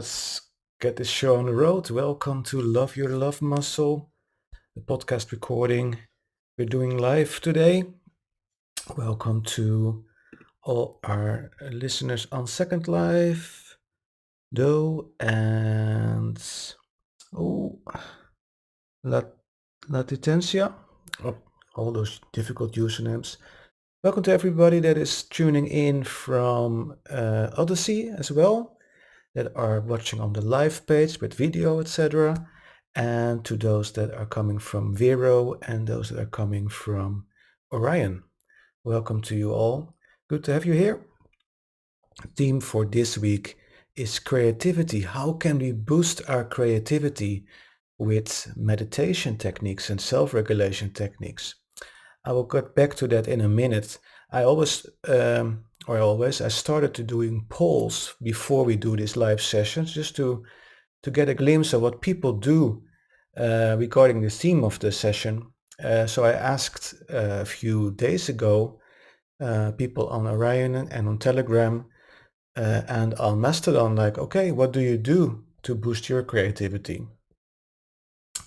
let's get this show on the road. Welcome to Love Your Love Muscle, the podcast recording we're doing live today. Welcome to all our listeners on Second Life, Doe, and oh, Latitensia. Oh, all those difficult usernames. Welcome to everybody that is tuning in from Odyssey as well, that are watching on the live page with video, etc. And to those that are coming from Vero and those that are coming from Orion. Welcome to you all. Good to have you here. The theme for this week is creativity. How can we boost our creativity with meditation techniques and self-regulation techniques? I will get back to that in a minute. I started to doing polls before we do these live sessions, just to get a glimpse of what people do regarding the theme of the session. So I asked a few days ago people on Orion and on Telegram and on Mastodon, like, okay, what do you do to boost your creativity?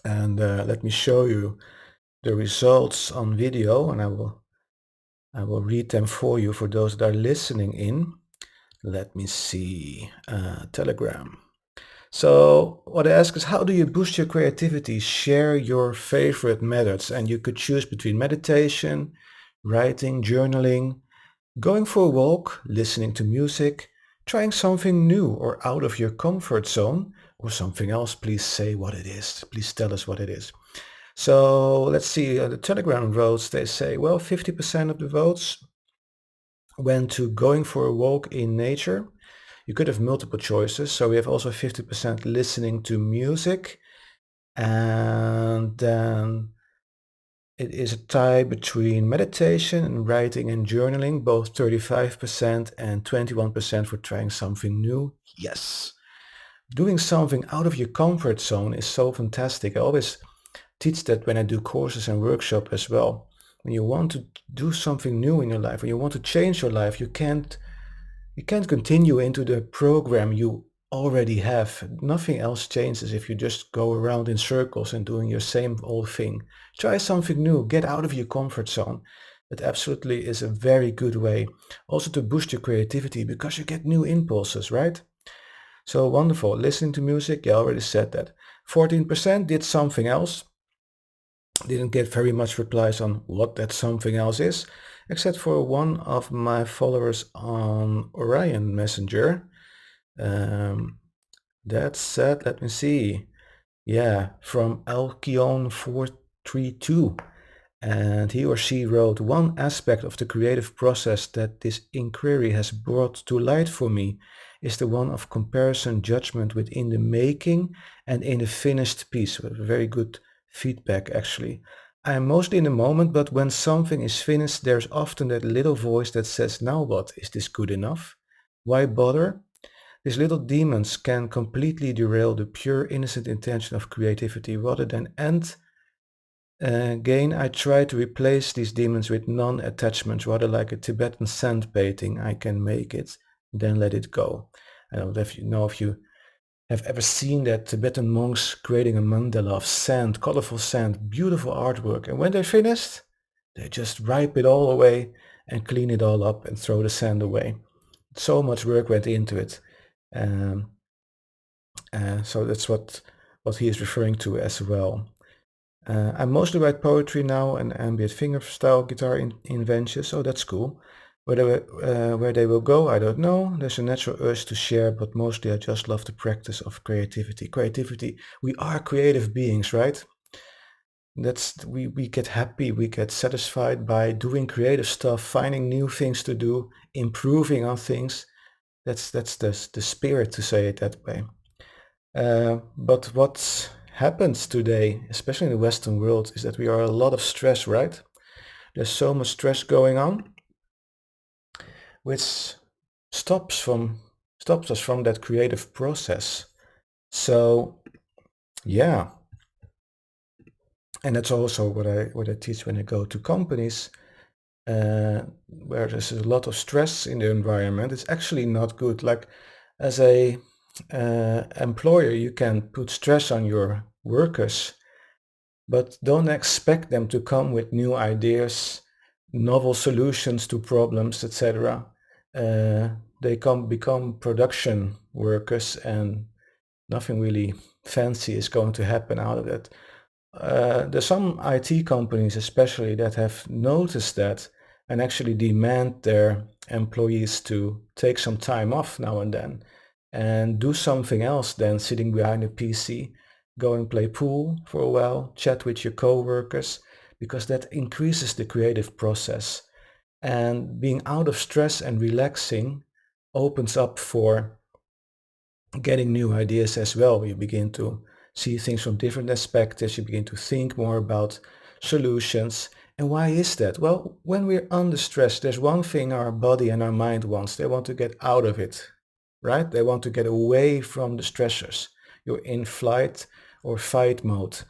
And let me show you the results on video, and I will read them for you for those that are listening in. Let me see, Telegram. So what I ask is, how do you boost your creativity? Share your favorite methods, and you could choose between meditation, writing, journaling, going for a walk, listening to music, trying something new or out of your comfort zone, or something else. Please say what it is. Please tell us what it is. So let's see, the Telegram votes, they say, well, 50% of the votes went to going for a walk in nature. You could have multiple choices. So we have also 50% listening to music. And then it is a tie between meditation and writing and journaling, both 35% and 21% for trying something new. Yes. Doing something out of your comfort zone is so fantastic. I always teach that when I do courses and workshops as well. When you want to do something new in your life, when you want to change your life, you can't continue into the program you already have. Nothing else changes if you just go around in circles and doing your same old thing. Try something new, get out of your comfort zone. That absolutely is a very good way also to boost your creativity, because you get new impulses, right? So wonderful. Listening to music, yeah, I already said that. 14% did something else. Didn't get very much replies on what that something else is, except for one of my followers on Orion Messenger. That said, let me see. Yeah, from Alkion432. And he or she wrote, one aspect of the creative process that this inquiry has brought to light for me is the one of comparison judgment within the making and in the finished piece. Very good feedback, actually. I am mostly in the moment, but when something is finished, there's often that little voice that says, now what? Is this good enough? Why bother? These little demons can completely derail the pure innocent intention of creativity. Rather than end gain, I try to replace these demons with non-attachment, rather like a Tibetan sand painting. I can make it, then let it go. I don't know if you have ever seen that Tibetan monks creating a mandala of sand, colorful sand, beautiful artwork. And when they're finished, they just wipe it all away and clean it all up and throw the sand away. So much work went into it. So that's what he is referring to as well. I mostly write poetry now and ambient fingerstyle guitar inventions, so that's cool. Where they will go, I don't know. There's a natural urge to share, but mostly I just love the practice of creativity. Creativity, we are creative beings, right? We get happy, we get satisfied by doing creative stuff, finding new things to do, improving on things. That's the spirit, to say it that way. But what happens today, especially in the Western world, is that we are a lot of stress, right? There's so much stress going on, which stops us from that creative process. So yeah, and that's also what I teach when I go to companies where there's a lot of stress in the environment. It's actually not good. Like as a employer, you can put stress on your workers, but don't expect them to come with new ideas, novel solutions to problems, etc. They become production workers, and nothing really fancy is going to happen out of it. There's some IT companies especially that have noticed that and actually demand their employees to take some time off now and then and do something else than sitting behind a PC. Go and play pool for a while, chat with your coworkers, because that increases the creative process. And being out of stress and relaxing opens up for getting new ideas as well. You begin to see things from different perspectives. You begin to think more about solutions. And why is that? Well, when we're under stress, there's one thing our body and our mind wants. They want to get out of it, right? They want to get away from the stressors. You're in flight or fight mode.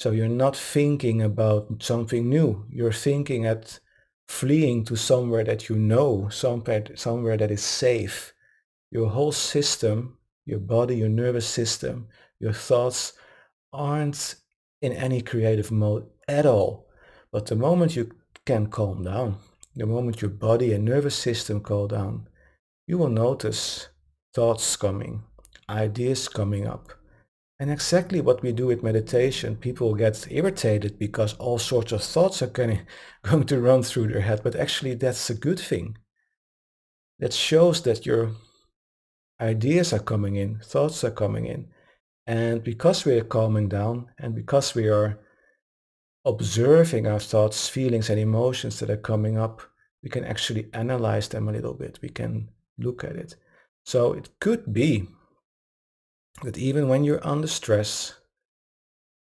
So you're not thinking about something new. You're thinking at fleeing to somewhere that you know, somewhere that is safe. Your whole system, your body, your nervous system, your thoughts aren't in any creative mode at all. But the moment you can calm down, the moment your body and nervous system calm down, you will notice thoughts coming, ideas coming up. And exactly what we do with meditation, people get irritated because all sorts of thoughts are going to run through their head. But actually, that's a good thing. That shows that your ideas are coming in, thoughts are coming in. And because we are calming down and because we are observing our thoughts, feelings, and emotions that are coming up, we can actually analyze them a little bit. We can look at it. So it could be that even when you're under stress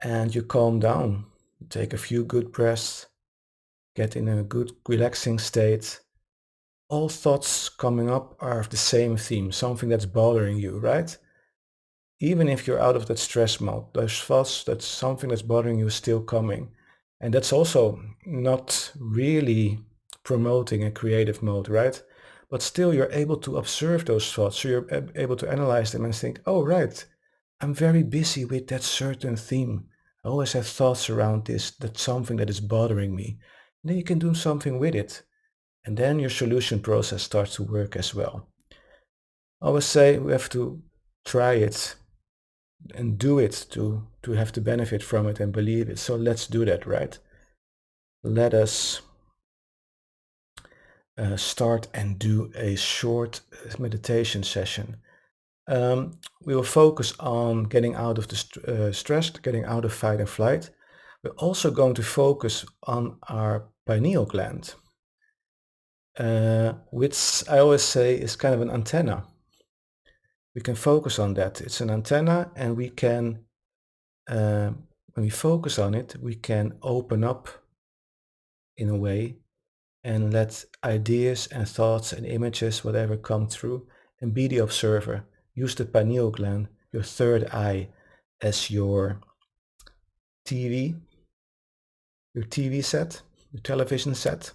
and you calm down, take a few good breaths, get in a good relaxing state, all thoughts coming up are of the same theme, something that's bothering you, right? Even if you're out of that stress mode, those thoughts, that's something that's bothering you is still coming. And that's also not really promoting a creative mode, right? But still you're able to observe those thoughts. So you're able to analyze them and think, oh, right, I'm very busy with that certain theme. I always have thoughts around this, that's something that is bothering me. And then you can do something with it. And then your solution process starts to work as well. I always say we have to try it and do it to have the benefit from it and believe it. So let's do that, right? Let us start and do a short meditation session. We will focus on getting out of the stress, getting out of fight and flight. We're also going to focus on our pineal gland, which I always say is kind of an antenna. We can focus on that. It's an antenna, and we can, when we focus on it, we can open up in a way and let ideas and thoughts and images, whatever, come through, and be the observer. Use the pineal gland, your third eye, as your TV, your TV set, your television set.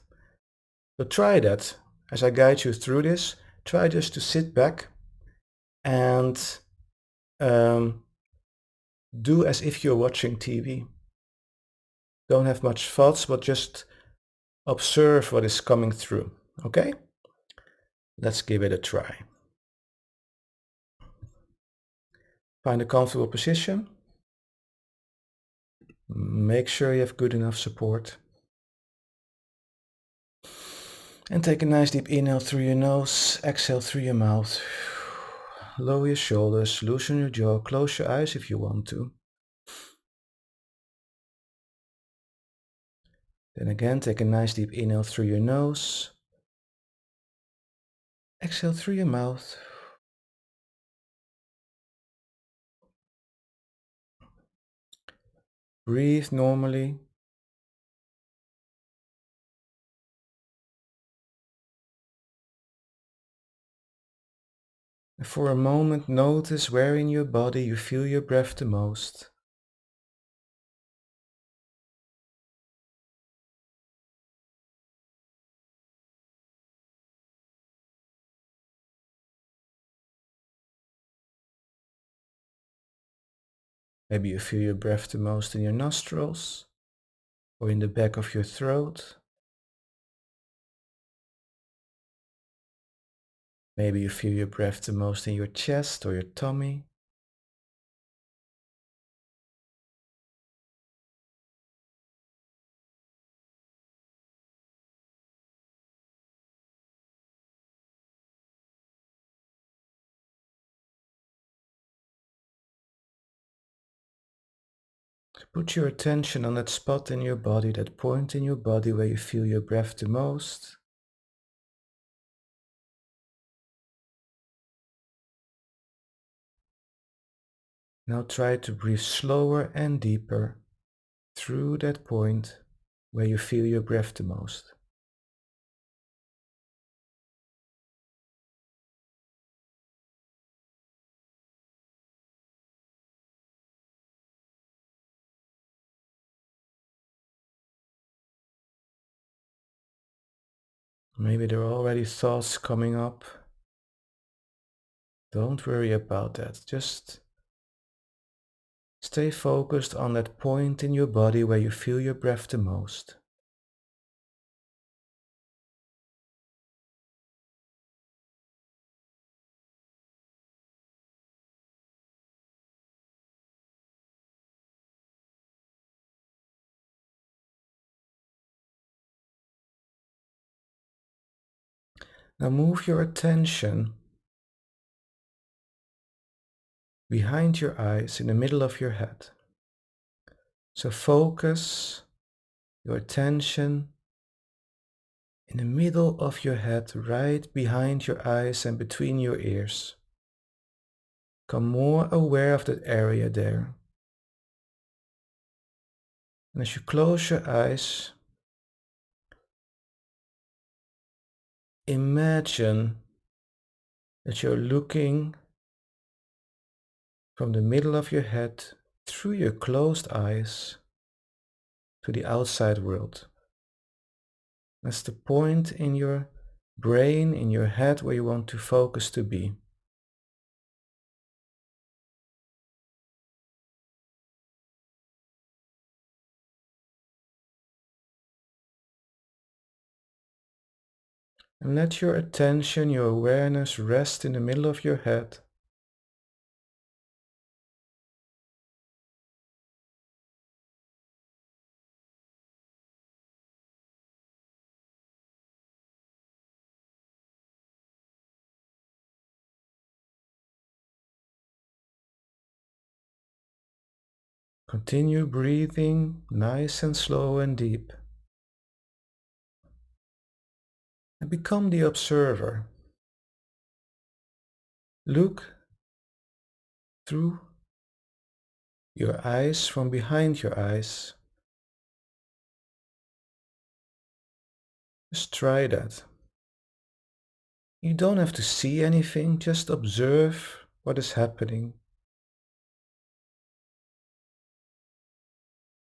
So try that. As I guide you through this, try just to sit back and um, do as if you're watching TV. Don't have much thoughts, but just observe what is coming through. Okay? Let's give it a try. Find a comfortable position. Make sure you have good enough support. And take a nice deep inhale through your nose, exhale through your mouth. Lower your shoulders, loosen your jaw, close your eyes if you want to. Then again, take a nice deep inhale through your nose. Exhale through your mouth. Breathe normally. And for a moment, notice where in your body you feel your breath the most. Maybe you feel your breath the most in your nostrils or in the back of your throat. Maybe you feel your breath the most in your chest or your tummy. Put your attention on that spot in your body, that point in your body where you feel your breath the most. Now try to breathe slower and deeper through that point where you feel your breath the most. Maybe there are already thoughts coming up. Don't worry about that. Just stay focused on that point in your body where you feel your breath the most. Now move your attention behind your eyes in the middle of your head. So focus your attention in the middle of your head, right behind your eyes and between your ears. Become more aware of that area there. And as you close your eyes, imagine that you're looking from the middle of your head through your closed eyes to the outside world. That's the point in your brain, in your head, where you want to focus to be. And let your attention, your awareness rest in the middle of your head. Continue breathing nice and slow and deep. And become the observer. Look through your eyes from behind your eyes. Just try that. You don't have to see anything, just observe what is happening.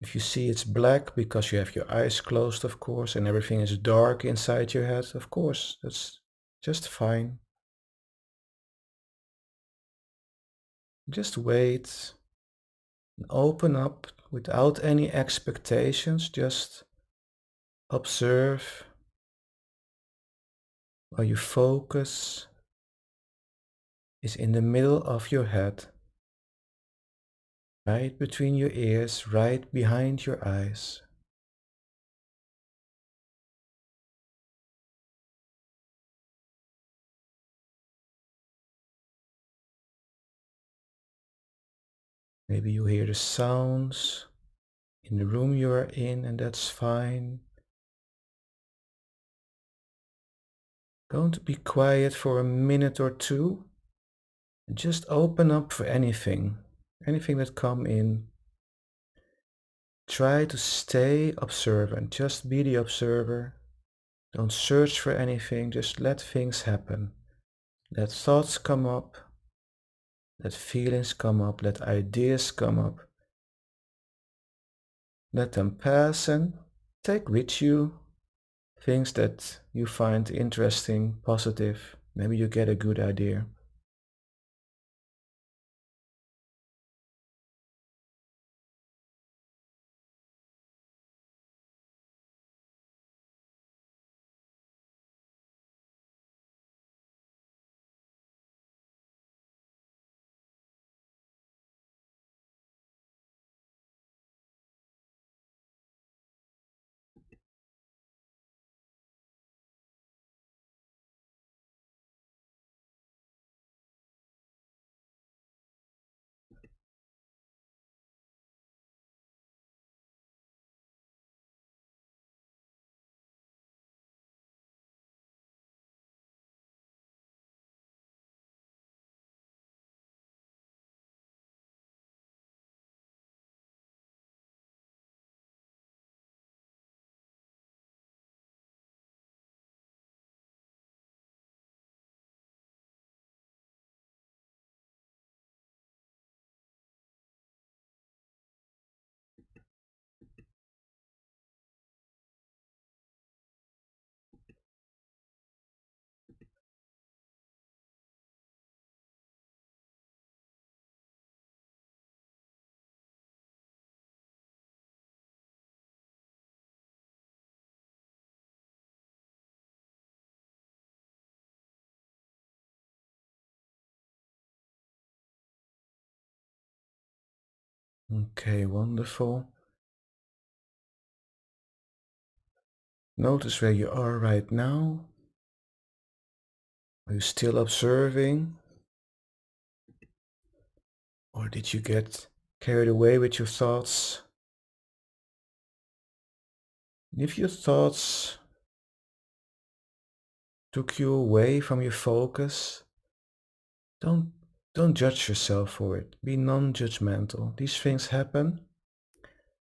If you see it's black because you have your eyes closed, of course, and everything is dark inside your head, of course, that's just fine. Just wait and open up without any expectations, just observe while your focus is in the middle of your head, right between your ears, right behind your eyes. Maybe you hear the sounds in the room you are in, and that's fine. Going to be quiet for a minute or two and just open up for anything that come in. Try to stay observant, just be the observer. Don't search for anything, just let things happen. Let thoughts come up, let feelings come up, let ideas come up. Let them pass and take with you things that you find interesting, positive. Maybe you get a good idea. Okay, wonderful. Notice where you are right now. Are you still observing? Or did you get carried away with your thoughts? If your thoughts took you away from your focus, don't don't judge yourself for it. Be non-judgmental. These things happen.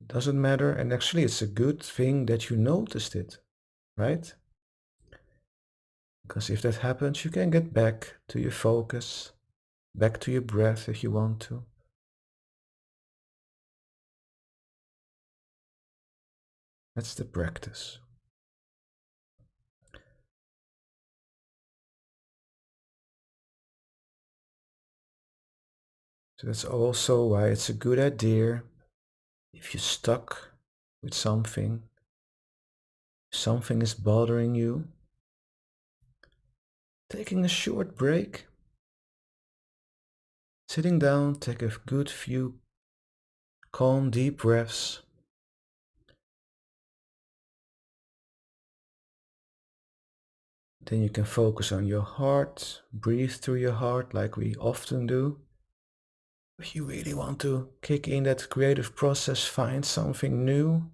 It doesn't matter, and actually it's a good thing that you noticed it, right? Because if that happens, you can get back to your focus, back to your breath if you want to. That's the practice. So that's also why it's a good idea if you're stuck with something, something is bothering you, taking a short break, sitting down, take a good few calm, deep breaths. Then you can focus on your heart, breathe through your heart like we often do. If you really want to kick in that creative process, find something new,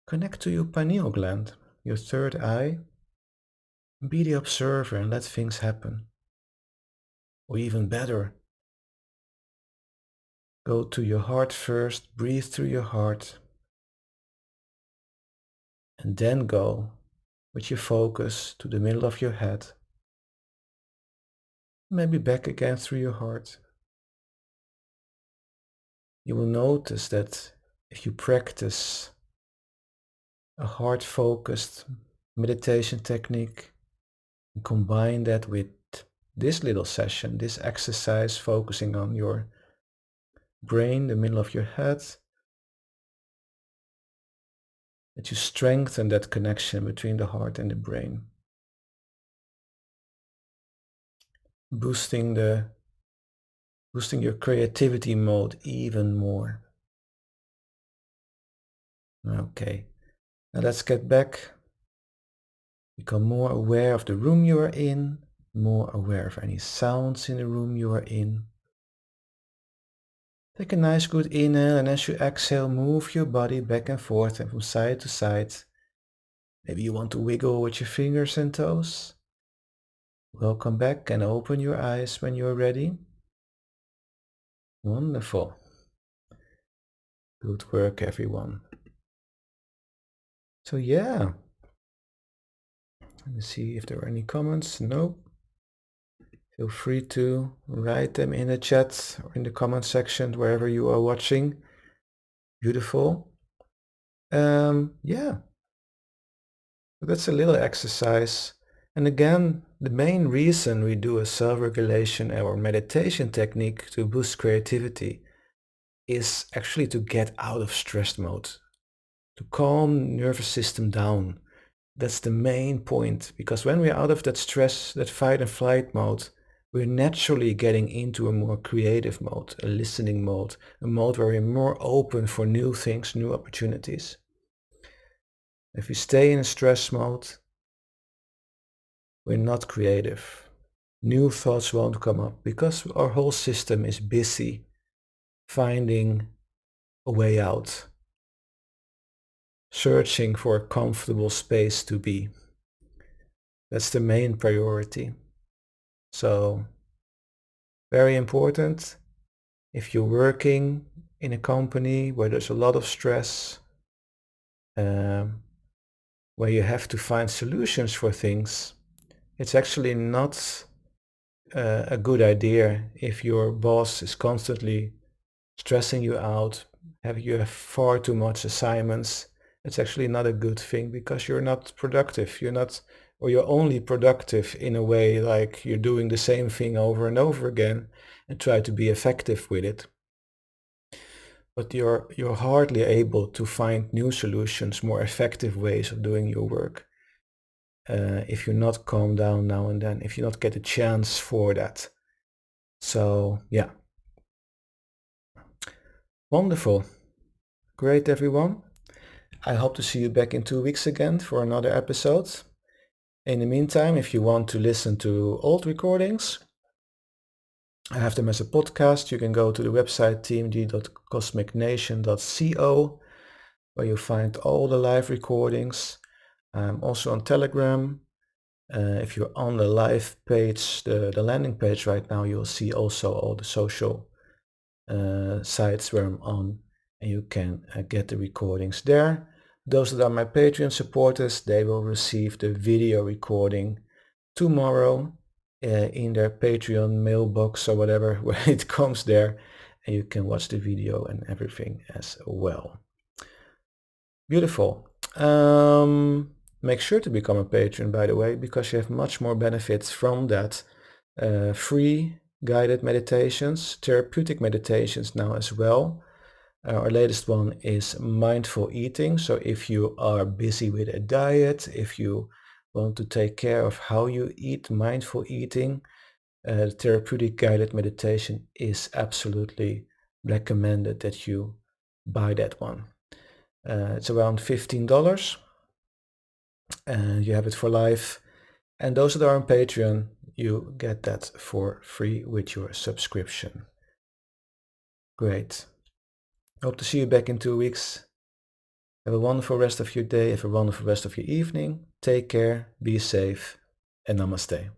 connect to your pineal gland, your third eye. Be the observer and let things happen. Or even better, go to your heart first, breathe through your heart, and then go with your focus to the middle of your head. Maybe back again through your heart. You will notice that if you practice a heart-focused meditation technique and combine that with this little session, this exercise focusing on your brain, the middle of your head, that you strengthen that connection between the heart and the brain, boosting your creativity mode even more. Okay, now let's get back. Become more aware of the room you are in, more aware of any sounds in the room you are in. Take a nice good inhale, and as you exhale, move your body back and forth and from side to side. Maybe you want to wiggle with your fingers and toes. Welcome back and open your eyes when you're ready. Wonderful. Good work, everyone. So yeah, let me see if there are any comments. Nope. Feel free to write them in the chat or in the comment section wherever you are watching. Beautiful. Yeah, that's a little exercise. And again, the main reason we do a self-regulation or meditation technique to boost creativity is actually to get out of stress mode, to calm nervous system down. That's the main point, because when we're out of that stress, that fight and flight mode, we're naturally getting into a more creative mode, a listening mode, a mode where we're more open for new things, new opportunities. If we stay in a stress mode, we're not creative. New thoughts won't come up because our whole system is busy finding a way out, searching for a comfortable space to be. That's the main priority. So, very important. If you're working in a company where there's a lot of stress, um, where you have to find solutions for things, it's actually not a good idea if your boss is constantly stressing you out, you have far too much assignments. It's actually not a good thing because you're not productive. You're only productive in a way like you're doing the same thing over and over again and try to be effective with it. But you're hardly able to find new solutions, more effective ways of doing your work. If you're not calm down now and then, if you not get a chance for that. So yeah. Wonderful. Great, everyone. I hope to see you back in 2 weeks again for another episode. In the meantime, if you want to listen to old recordings, I have them as a podcast. You can go to the website tmd.cosmicnation.co, where you find all the live recordings. I'm also on Telegram. If you're on the live page, the landing page right now, you'll see also all the social sites where I'm on, and you can get the recordings there. Those that are my Patreon supporters, they will receive the video recording tomorrow in their Patreon mailbox or whatever, where it comes there, and you can watch the video and everything as well. Beautiful. Make sure to become a patron, by the way, because you have much more benefits from that. Free guided meditations, therapeutic meditations now as well. Our latest one is mindful eating. So if you are busy with a diet, if you want to take care of how you eat, mindful eating, therapeutic guided meditation is absolutely recommended that you buy that one. It's around $15 and you have it for life. And those that are on Patreon, you get that for free with your subscription. Great. Hope to see you back in 2 weeks. Have a wonderful rest of your day. Have a wonderful rest of your evening. Take care, be safe, and namaste.